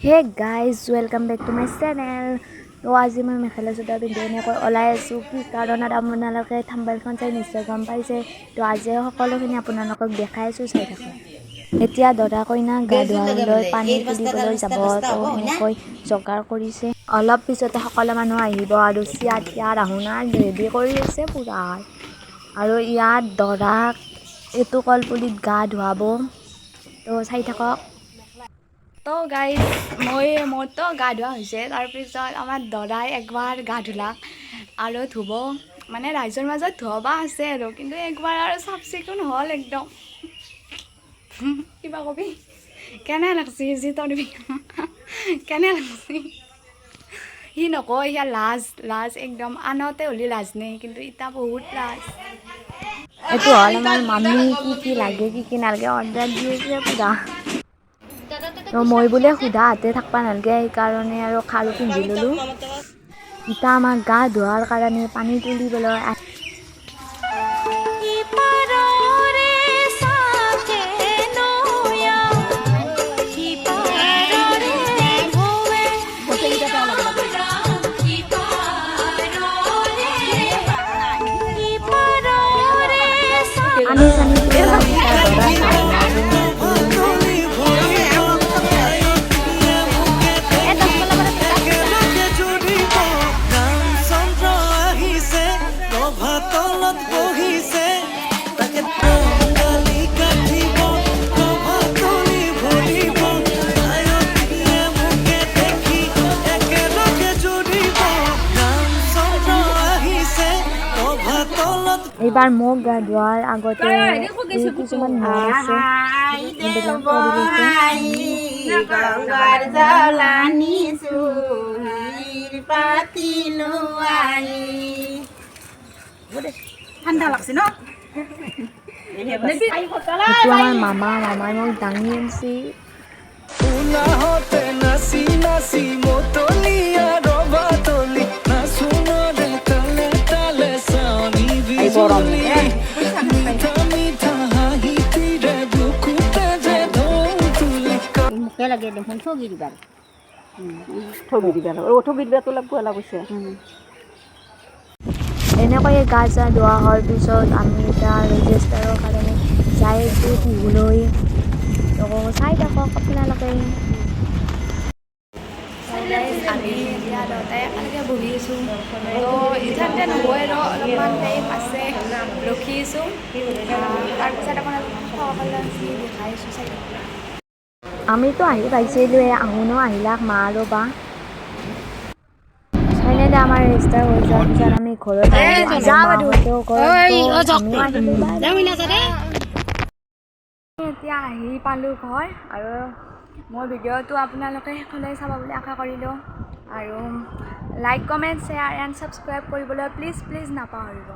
Hey guys, welcome back to my channel. তো আজি মই মেখেলা চাদৰ পিন্ধি এনেকৈ ওলাই আছোঁ কি কাৰণত আপোনালোকে থাম্বনেইলখন চাই নিশ্চয় গম পাইছে। তো আজি সকলোখিনি আপোনালোকক দেখাই আছোঁ, চাই থাকক। এতিয়া দৰা কইনা গা ধুৱাবলৈ পানী তুলিবলৈ যাব, তো এনেকৈ যোগাৰ কৰিছে। অলপ পিছতে সকলো মানুহ আহিব আৰু চিয়া তিয়া ৰাহুনা ৰেডি কৰি আছে পুৰা। আৰু ইয়াত দৰাক এইটো কলপুলিত গা ধুৱাব, তো চাই থাকক। তো গাইজ মোৰতো গা ধোৱা হৈছে, তাৰপিছত আমাৰ দৰাই একবাৰ গা ধুলাক আৰু ধুব মানে ৰাইজৰ মাজত ধুৱাব আছে আৰু, কিন্তু একবাৰ আৰু চাফ চিকুণ হ'ল একদম। কিবা কবি কেনে লাগছি যি তৰবি কেনে লাগছি সি নকয়, সিয়া লাজ একদম। আনতে হ'লে লাজ নেই, কিন্তু ইতা বহুত লাজ। এইটো হ'ল আমাৰ মামী, কি লাগে কি নালাগে অৰ্ডাৰ দি আছে পুৰা। তো মই বোলে সুধা হাতে থাকবা নালাগে, সেইকাৰণে আৰু খাৰু পিন্ধি ল'লোঁ। ইতা আমাক গা ধোৱাৰ কাৰণে পানী তুলিবলৈ আমি চানি এইবাৰ মোক গা ধোৱাৰ আগতে কিছুমান নিয়ম আছে, এইবিলাক কৰি ঠাণ্ডা লাগছে ন। এইটো আমাৰ মামাই মোক দাঙি আনছি। মোকে লাগে দেখোন ঠগি দিবাৰ ঠগি দিবাতো লাগব অলপ হৈছে। এনেকৈয়ে গা চা ধোৱা হোৱাৰ পিছত আমি এতিয়া ৰেজিষ্টাৰৰ কাৰণে যাই আছোঁ টিহুলৈ। তো চাই থাকক আপোনালোকে। আমি এতিয়া দুটাই একেলগে বহি আছোঁ, তো ইথানতে নহয় আৰু অলপমান টাইম আছে, ৰখি আছোঁ। তাৰপিছত আপোনালোকক সকলো দেখাই আছোঁ, চাই থাকক। আমিতো আহি পাইছিলোঁ, আহুনো আহিলাক মা আৰু বা। ফাইনেলি আমাৰ ৰেজিষ্টাৰ হৈ যোৱাৰ পিছত আমি ঘৰত এতিয়া আহি পালোঁ ঘৰ। আৰু মোৰ ভিডিঅ'টো আপোনালোকে শেষলৈ চাব বুলি আশা কৰিলোঁ। আৰু like comment share and subscribe কৰিবলৈ প্লিজ নাপাহৰিব।